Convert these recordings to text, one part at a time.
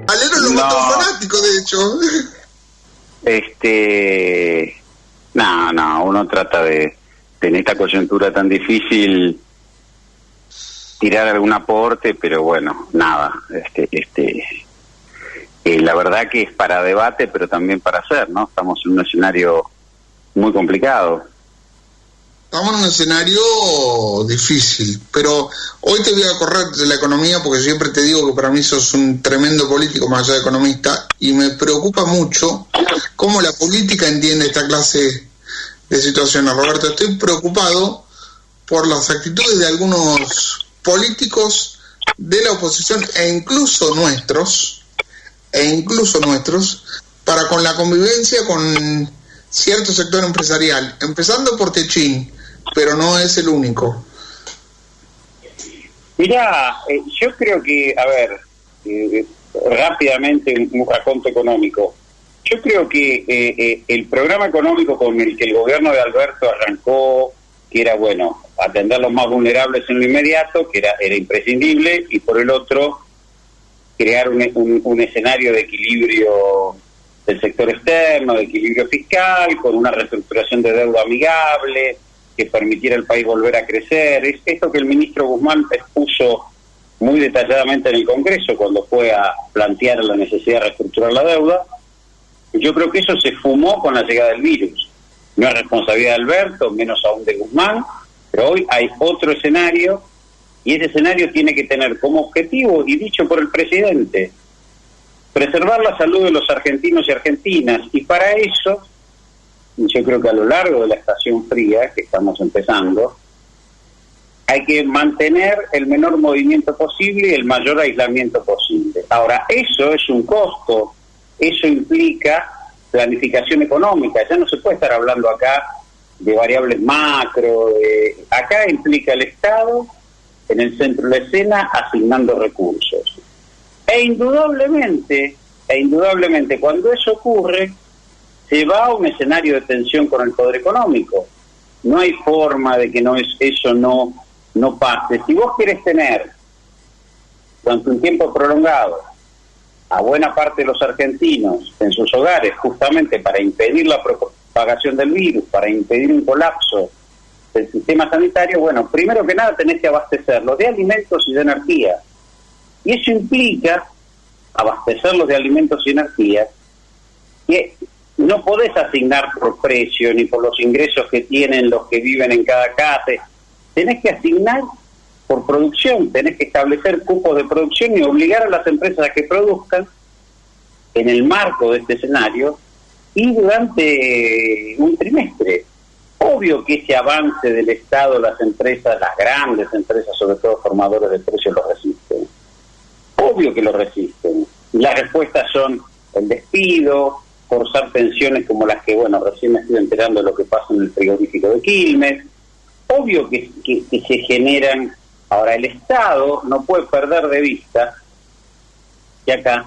Valero lo mató un fanático, de hecho. No, uno trata de, en esta coyuntura tan difícil, tirar algún aporte, pero bueno, nada, la verdad que es para debate, pero también para hacer, ¿no? Estamos en un escenario muy complicado. Estamos en un escenario difícil, pero hoy te voy a correr de la economía porque siempre te digo que para mí sos un tremendo político más allá de economista, y me preocupa mucho cómo la política entiende esta clase de situaciones. Roberto, estoy preocupado por las actitudes de algunos políticos de la oposición e incluso nuestros, para con la convivencia con cierto sector empresarial, empezando por Techín, pero no es el único. Mirá, yo creo que, rápidamente un raconto económico. Yo creo que el programa económico con el que el gobierno de Alberto arrancó, que era, atender a los más vulnerables en lo inmediato, que era imprescindible, y por el otro, crear un escenario de equilibrio del sector externo, de equilibrio fiscal, con una reestructuración de deuda amigable, que permitiera al país volver a crecer. Es esto que el ministro Guzmán expuso muy detalladamente en el Congreso cuando fue a plantear la necesidad de reestructurar la deuda. Yo creo que eso se fumó con la llegada del virus. No es responsabilidad de Alberto, menos aún de Guzmán, pero hoy hay otro escenario, y ese escenario tiene que tener como objetivo, y dicho por el presidente, preservar la salud de los argentinos y argentinas, y para eso, yo creo que a lo largo de la estación fría que estamos empezando, hay que mantener el menor movimiento posible y el mayor aislamiento posible. Ahora, eso es un costo, eso implica planificación económica. Ya no se puede estar hablando acá de variables macro, acá implica el Estado en el centro de la escena asignando recursos. E indudablemente, cuando eso ocurre, se va a un escenario de tensión con el poder económico. No hay forma de que eso no pase. Si vos querés tener, durante un tiempo prolongado, a buena parte de los argentinos en sus hogares, justamente para impedir la propagación del virus, para impedir un colapso del sistema sanitario, primero que nada tenés que abastecerlos de alimentos y de energía. Y eso implica abastecerlos de alimentos y energía, que no podés asignar por precio ni por los ingresos que tienen los que viven en cada casa. Tenés que asignar por producción, tenés que establecer cupos de producción y obligar a las empresas a que produzcan en el marco de este escenario y durante un trimestre. Obvio que ese avance del Estado, las empresas, las grandes empresas, sobre todo formadores de precios, lo resisten. Obvio que lo resisten. Y las respuestas son el despido, forzar pensiones como las que, recién me estoy enterando de lo que pasa en el frigorífico de Quilmes. Obvio que se generan. Ahora, el Estado no puede perder de vista que acá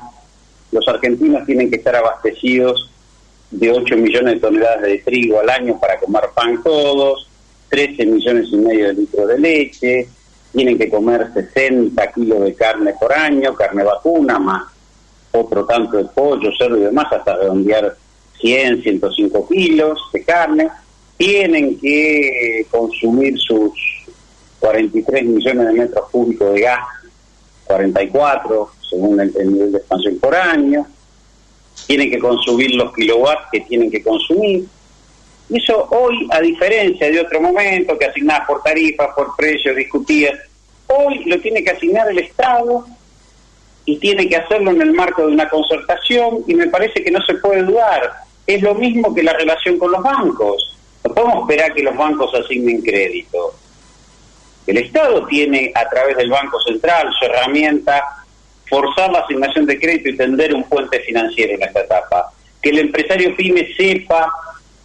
los argentinos tienen que estar abastecidos de 8 millones de toneladas de trigo al año para comer pan todos, 13 millones y medio de litros de leche, tienen que comer 60 kilos de carne por año, carne vacuna, más otro tanto de pollo, cerdo y demás, hasta redondear 100, 105 kilos de carne. Tienen que consumir sus 43 millones de metros cúbicos de gas, 44 según el nivel de expansión por año. Tienen que consumir los kilowatts que tienen que consumir. Y eso hoy, a diferencia de otro momento que asignaba por tarifas, por precios, discutías, hoy lo tiene que asignar el Estado y tiene que hacerlo en el marco de una concertación, y me parece que no se puede dudar. Es lo mismo que la relación con los bancos. No podemos esperar que los bancos asignen crédito. El Estado tiene, a través del Banco Central, su herramienta, forzar la asignación de crédito y tender un puente financiero en esta etapa. Que el empresario pyme sepa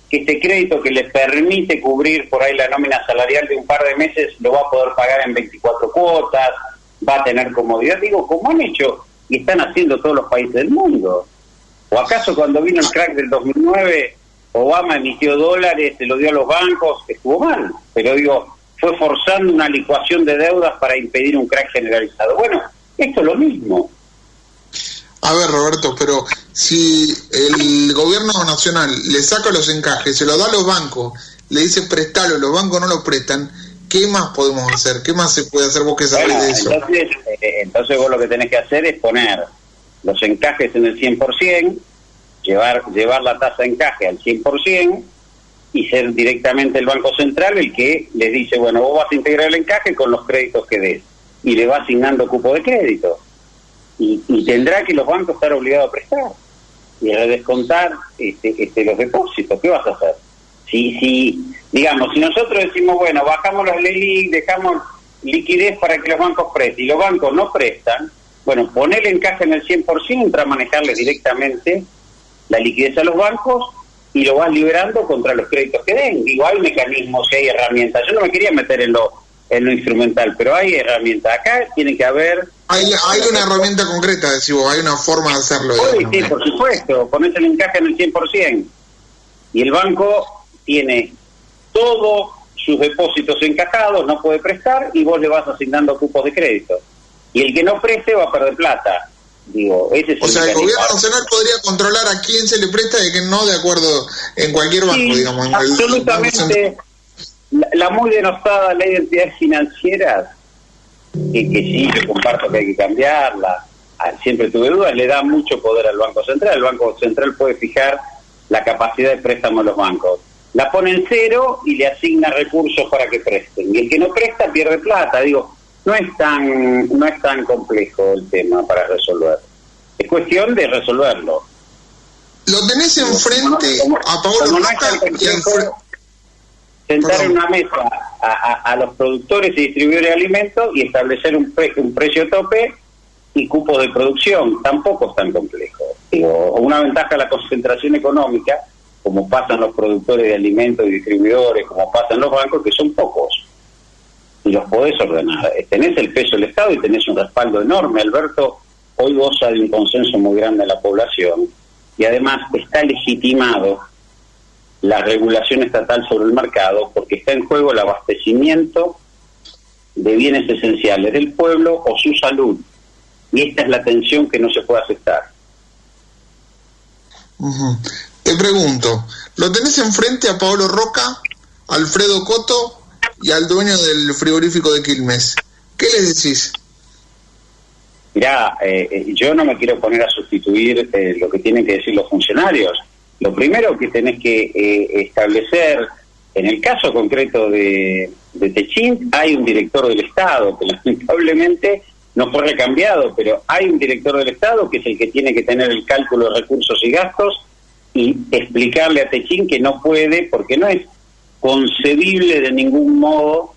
que este crédito que le permite cubrir por ahí la nómina salarial de un par de meses lo va a poder pagar en 24 cuotas, va a tener comodidad. Digo, como han hecho y están haciendo todos los países del mundo. ¿O acaso cuando vino el crack del 2009, Obama emitió dólares, se lo dio a los bancos? Estuvo mal, pero digo, fue forzando una licuación de deudas para impedir un crack generalizado. Bueno, esto es lo mismo. A ver, Roberto, pero si el gobierno nacional le saca los encajes, se los da a los bancos, le dice prestalo, los bancos no lo prestan, ¿qué más podemos hacer? ¿Qué más se puede hacer vos que sabés de eso? Entonces vos lo que tenés que hacer es poner los encajes en el 100%, llevar la tasa de encaje al 100% y ser directamente el Banco Central el que les dice, bueno, vos vas a integrar el encaje con los créditos que des y le va asignando cupo de crédito. Y tendrá que los bancos estar obligados a prestar y a descontar los depósitos. ¿Qué vas a hacer? Digamos, si nosotros decimos, bueno, bajamos los LELIQ, dejamos liquidez para que los bancos presten, y los bancos no prestan, bueno, poner el encaje en el 100%, entra a manejarle directamente la liquidez a los bancos y lo vas liberando contra los créditos que den. Digo, hay mecanismos y hay herramientas. Yo no me quería meter en lo instrumental, pero hay herramientas. Acá tiene que haber... Hay una herramienta concreta, decimos, hay una forma de hacerlo. Sí, por supuesto, pones el encaje en el 100%. Y el banco tiene todos sus depósitos encajados, no puede prestar, y vos le vas asignando cupos de crédito. Y el que no preste va a perder plata. Digo, ese es el gobierno nacional podría controlar a quién se le presta y a quién no, de acuerdo en cualquier banco, sí, digamos. Absolutamente. La muy denostada ley de entidades financieras, que sí, yo comparto que hay que cambiarla, siempre tuve dudas, le da mucho poder al Banco Central. El Banco Central puede fijar la capacidad de préstamo a los bancos. La pone en cero y le asigna recursos para que presten. Y el que no presta pierde plata. Digo, no es tan complejo el tema para resolver. Es cuestión de resolverlo. Lo tenés enfrente a Pablo Roca y al... Sentar en una mesa a los productores y distribuidores de alimentos y establecer un precio tope y cupos de producción. Tampoco es tan complejo. Digo, una ventaja de la concentración económica, como pasan los productores de alimentos y distribuidores, como pasan los bancos, que son pocos. Y los podés ordenar. Tenés el peso del Estado y tenés un respaldo enorme. Alberto hoy goza de un consenso muy grande de la población y además está legitimado la regulación estatal sobre el mercado, porque está en juego el abastecimiento de bienes esenciales del pueblo o su salud. Y esta es la tensión que no se puede aceptar. Te pregunto, ¿lo tenés enfrente a Pablo Roca, Alfredo Coto y al dueño del frigorífico de Quilmes? ¿Qué les decís? Mirá, yo no me quiero poner a sustituir lo que tienen que decir los funcionarios. Lo primero que tenés que establecer, en el caso concreto de Techint, hay un director del Estado, que lamentablemente no fue recambiado, pero hay un director del Estado que es el que tiene que tener el cálculo de recursos y gastos y explicarle a Techint que no puede, porque no es concebible de ningún modo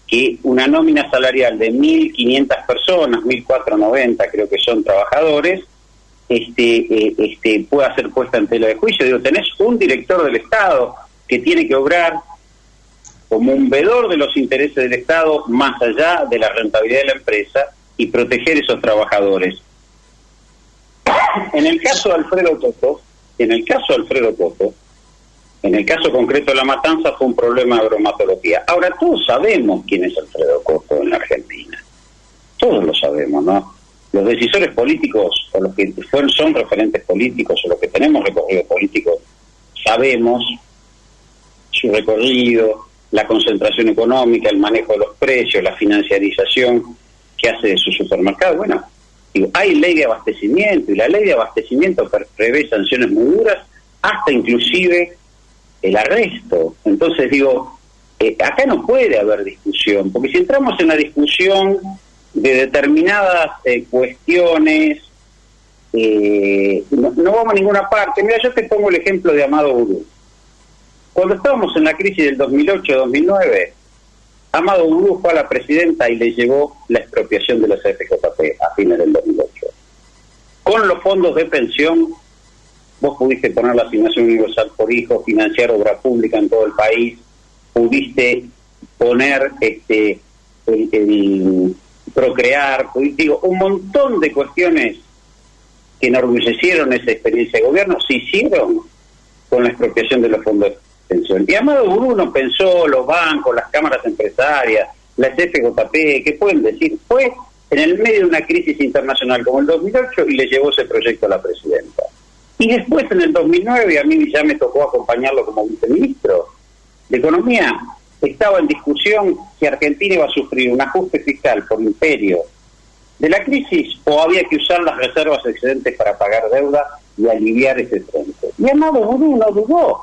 que una nómina salarial de 1.500 personas, 1.490 creo que son trabajadores, pueda ser puesta en tela de juicio. Digo, tenés un director del Estado que tiene que obrar como un veedor de los intereses del Estado más allá de la rentabilidad de la empresa y proteger esos trabajadores. En el caso de Alfredo Coto, en el caso concreto de La Matanza fue un problema de bromatología. Ahora todos sabemos quién es Alfredo Coto en la Argentina. Todos lo sabemos, ¿no? Los decisores políticos, o los que son referentes políticos, o los que tenemos recorrido político, sabemos su recorrido, la concentración económica, el manejo de los precios, la financiarización que hace de su supermercado. Bueno, digo, hay ley de abastecimiento, y la ley de abastecimiento prevé sanciones muy duras, hasta inclusive el arresto. Entonces digo, acá no puede haber discusión, porque si entramos en la discusión de determinadas cuestiones, no vamos a ninguna parte. Mira, yo te pongo el ejemplo de Amado Boudou. Cuando estábamos en la crisis del 2008-2009, Amado Boudou fue a la presidenta y le llevó la expropiación de los FJP a fines del 2008. Con los fondos de pensión, vos pudiste poner la asignación universal por hijo, financiar obra pública en todo el país, pudiste poner el procrear, digo, un montón de cuestiones que enorgullecieron esa experiencia de gobierno, se hicieron con la expropiación de los fondos de pensión. Y Amado Boudou no pensó, los bancos, las cámaras empresarias, las FJP, ¿qué pueden decir? Fue en el medio de una crisis internacional como el 2008 y le llevó ese proyecto a la presidenta. Y después, en el 2009, a mí ya me tocó acompañarlo como viceministro de Economía, estaba en discusión si Argentina iba a sufrir un ajuste fiscal por imperio de la crisis o había que usar las reservas excedentes para pagar deuda y aliviar ese frente. Y Amado Boudou no dudó.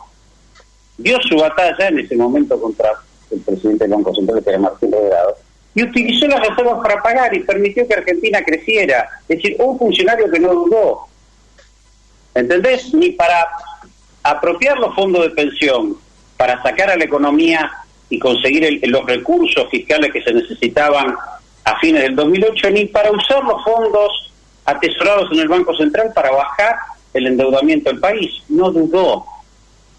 Dio su batalla en ese momento contra el presidente del Banco Central, que era Martín Redrado, y utilizó las reservas para pagar y permitió que Argentina creciera. Es decir, un funcionario que no dudó. ¿Entendés? Ni para apropiar los fondos de pensión, para sacar a la economía y conseguir los recursos fiscales que se necesitaban a fines del 2008, ni para usar los fondos atesorados en el Banco Central para bajar el endeudamiento del país. No dudó,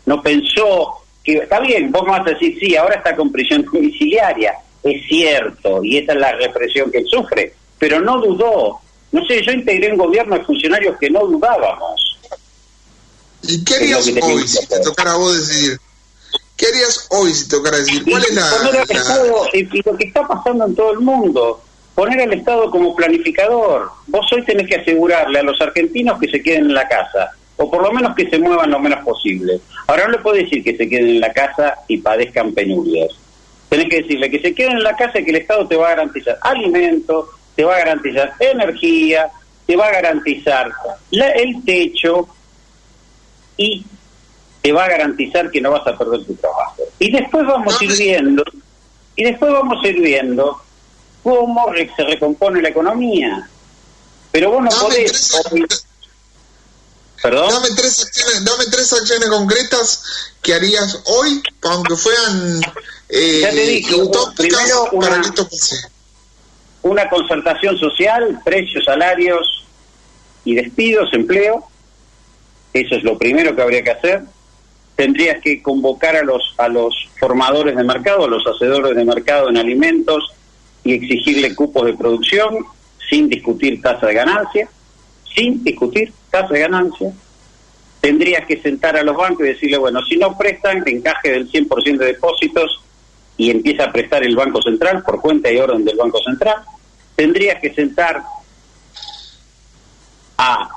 no pensó que, está bien, vos me vas a decir, sí, ahora está con prisión domiciliaria, es cierto, y esa es la represión que él sufre, pero no dudó. No sé, yo integré un gobierno de funcionarios que no dudábamos. ¿Y qué harías hoy si te tocara a vos decidir? ¿Qué harías hoy si te tocara decidir? ¿Cuál es poner al Estado, y lo que está pasando en todo el mundo, poner al Estado como planificador. Vos hoy tenés que asegurarle a los argentinos que se queden en la casa, o por lo menos que se muevan lo menos posible. Ahora no le podés decir que se queden en la casa y padezcan penurias. Tenés que decirle que se queden en la casa y que el Estado te va a garantizar alimento, te va a garantizar energía, te va a garantizar el techo y te va a garantizar que no vas a perder tu trabajo. Y después vamos a ir viendo cómo se recompone la economía. Pero vos no podés... ¿Perdón? Dame tres acciones concretas que harías hoy, aunque fueran ya te dije, primero para que esto pase. Una concertación social, precios, salarios y despidos, empleo. Eso es lo primero que habría que hacer. Tendrías que convocar a los formadores de mercado, a los hacedores de mercado en alimentos y exigirle cupos de producción sin discutir tasa de ganancia. Tendrías que sentar a los bancos y decirle, bueno, si no prestan, encaje del 100% de depósitos y empieza a prestar el Banco Central por cuenta y orden del Banco Central. Tendrías que sentar a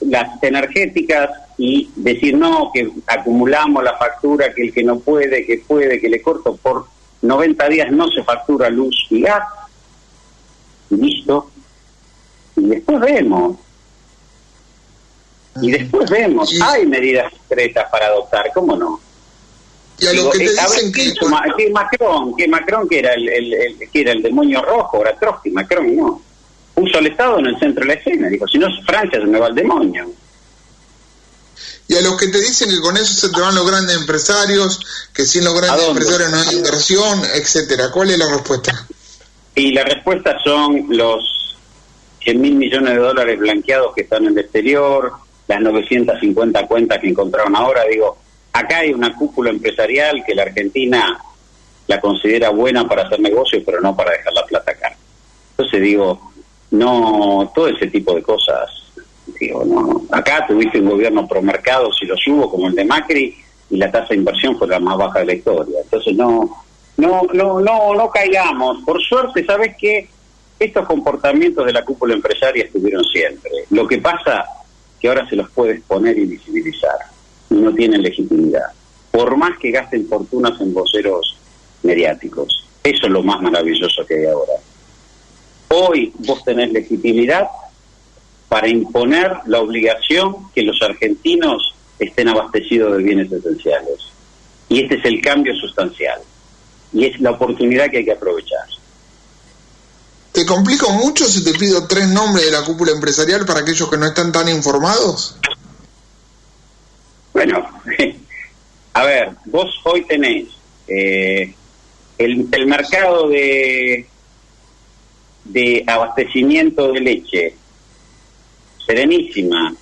las energéticas y decir, no, que acumulamos la factura, que el que no puede, que le corto, por 90 días no se factura luz y gas. Y listo. Y después vemos. Hay medidas concretas para adoptar, ¿cómo no? Y a lo que te dicen que Macron que era el demonio rojo, ahora Trotsky, Macron no. Puso al Estado en el centro de la escena, dijo, si no Francia se me va el demonio. Y a los que te dicen que con eso se te van los grandes empresarios, que sin los grandes empresarios no hay inversión, etcétera, ¿cuál es la respuesta? Y la respuesta son los 100.000 millones de dólares blanqueados que están en el exterior, las 950 cuentas que encontraron ahora. Digo, acá hay una cúpula empresarial que la Argentina la considera buena para hacer negocios, pero no para dejar la plata acá. Entonces digo, no, todo ese tipo de cosas, digo, no. Acá tuviste un gobierno pro mercado, si lo hubo, como el de Macri, y la tasa de inversión fue la más baja de la historia. Entonces no caigamos. Por suerte, ¿sabes qué? Estos comportamientos de la cúpula empresaria estuvieron siempre. Lo que pasa que ahora se los puede exponer y visibilizar, y no tienen legitimidad, por más que gasten fortunas en voceros mediáticos. Eso es lo más maravilloso que hay ahora. Hoy vos tenés legitimidad para imponer la obligación que los argentinos estén abastecidos de bienes esenciales. Y este es el cambio sustancial. Y es la oportunidad que hay que aprovechar. ¿Te complico mucho si te pido 3 nombres de la cúpula empresarial para aquellos que no están tan informados? Bueno, a ver, vos hoy tenés el mercado de abastecimiento de leche, Serenísima,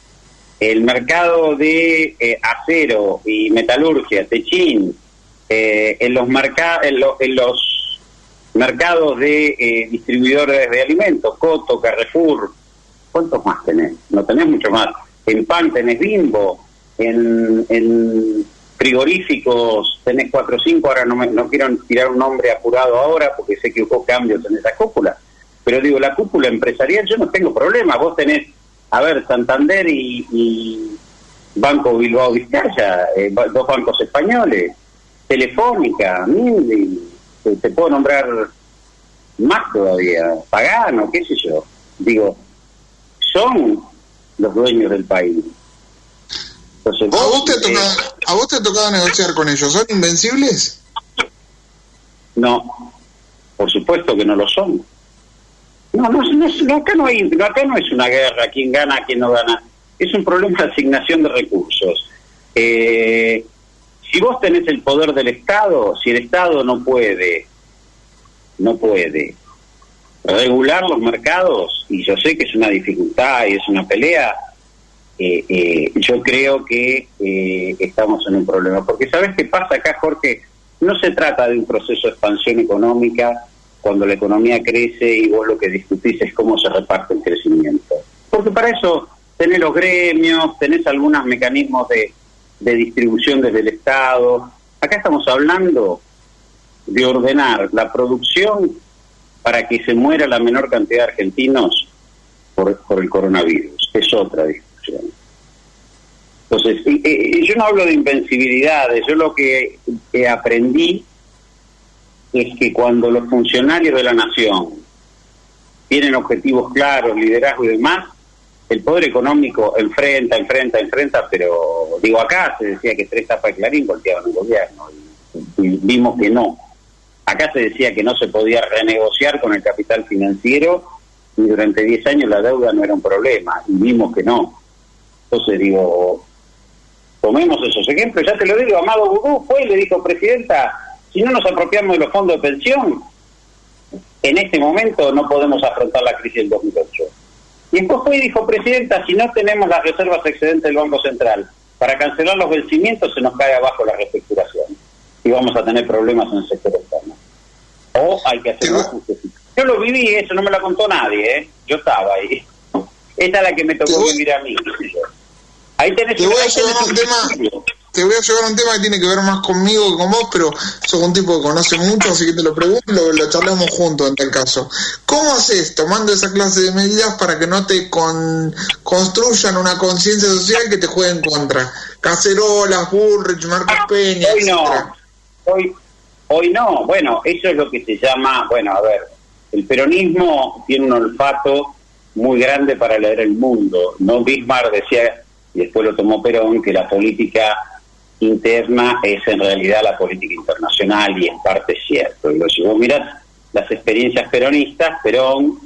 el mercado de acero y metalurgia, Techín, en los mercados de distribuidores de alimentos, Coto, Carrefour. ¿Cuántos más tenés? No tenés mucho más. En pan tenés Bimbo, en frigoríficos tenés 4 o 5, ahora no quiero tirar un nombre apurado ahora porque sé que hubo cambios en esa cúpula, Pero digo, la cúpula empresarial, yo no tengo problema. Vos tenés, a ver, Santander y Banco Bilbao Vizcaya, dos bancos españoles, Telefónica, te puedo nombrar más todavía, Pagano, qué sé yo. Digo, son los dueños del país. Entonces, ¿A vos te ha tocado negociar con ellos? ¿Son invencibles? No, por supuesto que no lo son. No, acá no es una guerra, quién gana, quién no gana. Es un problema de asignación de recursos. Si vos tenés el poder del Estado, si el Estado no puede regular los mercados, y yo sé que es una dificultad y es una pelea, yo creo que estamos en un problema. Porque ¿sabés qué pasa acá, Jorge? No se trata de un proceso de expansión económica cuando la economía crece y vos lo que discutís es cómo se reparte el crecimiento. Porque para eso tenés los gremios, tenés algunos mecanismos de distribución desde el Estado. Acá estamos hablando de ordenar la producción para que se muera la menor cantidad de argentinos por el coronavirus. Es otra discusión. Entonces, yo no hablo de invencibilidades. Yo lo que aprendí es que cuando los funcionarios de la nación tienen objetivos claros, liderazgo y demás, el poder económico enfrenta, pero digo, acá se decía que 3 tapas de Clarín golpeaban el gobierno y vimos que no. Acá se decía que no se podía renegociar con el capital financiero y durante 10 años la deuda no era un problema y vimos que no. Entonces digo, tomemos esos ejemplos. Ya te lo digo, Amado Boudou fue y le dijo, presidenta, si no nos apropiamos de los fondos de pensión, en este momento no podemos afrontar la crisis del 2008. Y después fue y dijo, presidenta, si no tenemos las reservas excedentes del Banco Central para cancelar los vencimientos, se nos cae abajo la reestructuración y vamos a tener problemas en el sector externo. O hay que hacer un ajuste. Yo lo viví, eso no me lo contó nadie, yo estaba ahí. Esta es la que me tocó vivir a mí. Ahí tenés te voy a llevar a un tema que tiene que ver más conmigo que con vos, pero sos un tipo que conoce mucho, así que te lo pregunto y lo charlamos juntos en tal caso. ¿Cómo haces tomando esa clase de medidas para que no te construyan una conciencia social que te juegue en contra? Cacerolas, Bullrich, Marcos Peña, hoy no. Hoy no. Bueno, eso es lo que se llama, a ver, el peronismo tiene un olfato muy grande para leer el mundo. No, Bismarck decía, y después lo tomó Perón, que la política interna es en realidad la política internacional, y en parte es cierto. Y si vos mirás las experiencias peronistas, Perón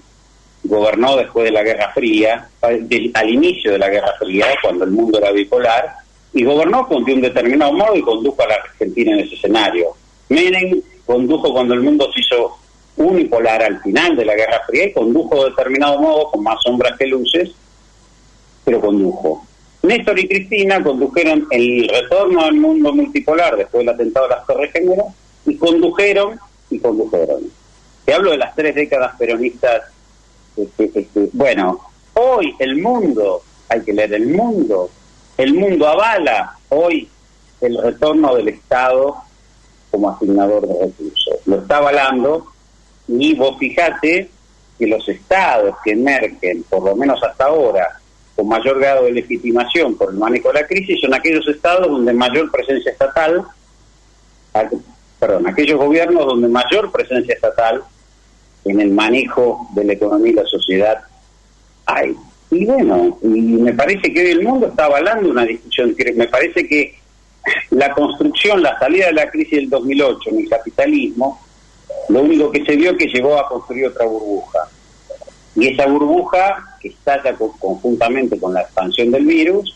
gobernó después de la Guerra Fría, al inicio de la Guerra Fría, cuando el mundo era bipolar, y gobernó de un determinado modo y condujo a la Argentina en ese escenario. Menem condujo cuando el mundo se hizo unipolar al final de la Guerra Fría y condujo de determinado modo, con más sombras que luces, pero condujo. Néstor y Cristina condujeron el retorno al mundo multipolar después del atentado de las Torres Gemelas y condujeron. Te hablo de las 3 décadas peronistas. Hoy el mundo, hay que leer el mundo avala hoy el retorno del Estado como asignador de recursos. Lo está avalando, y vos fijate que los estados que emergen, por lo menos hasta ahora, con mayor grado de legitimación por el manejo de la crisis, son aquellos estados donde mayor presencia estatal, aquellos gobiernos donde mayor presencia estatal en el manejo de la economía y la sociedad hay. Y me parece que hoy el mundo está avalando una discusión, me parece que la construcción, la salida de la crisis del 2008 en el capitalismo, lo único que se vio que llevó a construir otra burbuja. Y esa burbuja, que estalla conjuntamente con la expansión del virus,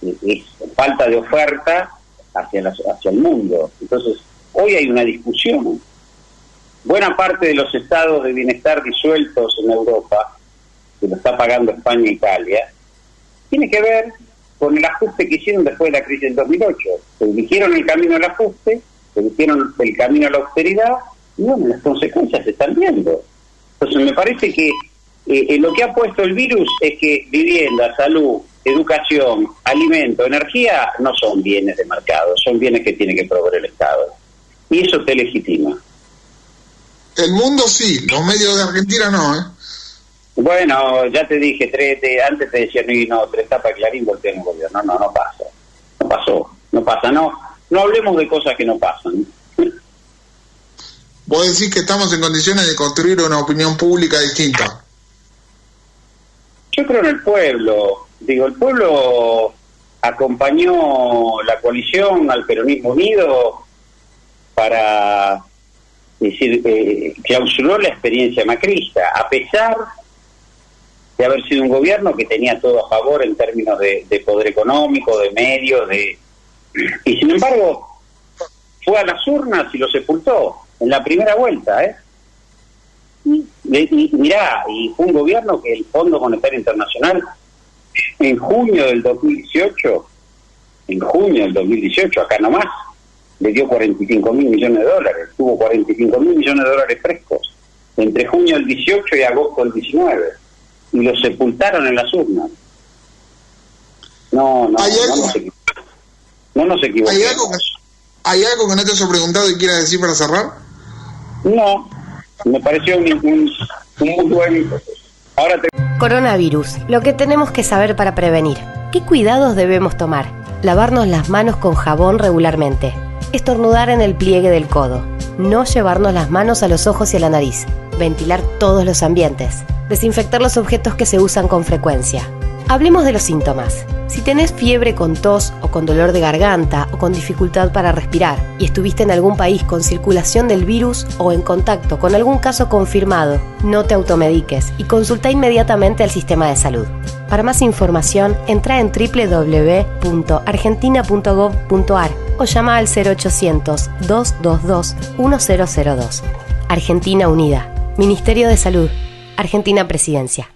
es falta de oferta hacia el mundo. Entonces, hoy hay una discusión. Buena parte de los estados de bienestar disueltos en Europa, que lo está pagando España e Italia, tiene que ver con el ajuste que hicieron después de la crisis del 2008. Se eligieron el camino del ajuste, se eligieron el camino a la austeridad, y las consecuencias se están viendo. Entonces, me parece que lo que ha puesto el virus es que vivienda, salud, educación, alimento, energía no son bienes de mercado, son bienes que tiene que proveer el Estado. Y eso te legitima. El mundo sí, los medios de Argentina no, Bueno, ya te dije, antes te decía, no, 3 tapas Clarín, voltea en el gobierno. No pasa. No pasa. No hablemos de cosas que no pasan. Vos decís que estamos en condiciones de construir una opinión pública distinta. Yo creo en el pueblo. El pueblo acompañó la coalición al peronismo unido para clausuró la experiencia macrista, a pesar de haber sido un gobierno que tenía todo a favor en términos de poder económico, de medios, y sin embargo fue a las urnas y lo sepultó en la primera vuelta, mirá, y fue un gobierno que el Fondo Monetario Internacional en junio del 2018, acá nomás, le dio 45.000 millones de dólares, tuvo 45.000 millones de dólares frescos, entre junio del 18 y agosto del 19, y lo sepultaron en las urnas. No nos equivocamos. ¿Hay algo que no te haya preguntado y quieras decir para cerrar? No, me pareció un muy buen... Coronavirus, lo que tenemos que saber para prevenir. ¿Qué cuidados debemos tomar? Lavarnos las manos con jabón regularmente. Estornudar en el pliegue del codo. No llevarnos las manos a los ojos y a la nariz. Ventilar todos los ambientes. Desinfectar los objetos que se usan con frecuencia. Hablemos de los síntomas. Si tenés fiebre con tos o con dolor de garganta o con dificultad para respirar y estuviste en algún país con circulación del virus o en contacto con algún caso confirmado, no te automediques y consulta inmediatamente al sistema de salud. Para más información, entra en www.argentina.gov.ar o llama al 0800-222-1002. Argentina Unida. Ministerio de Salud. Argentina Presidencia.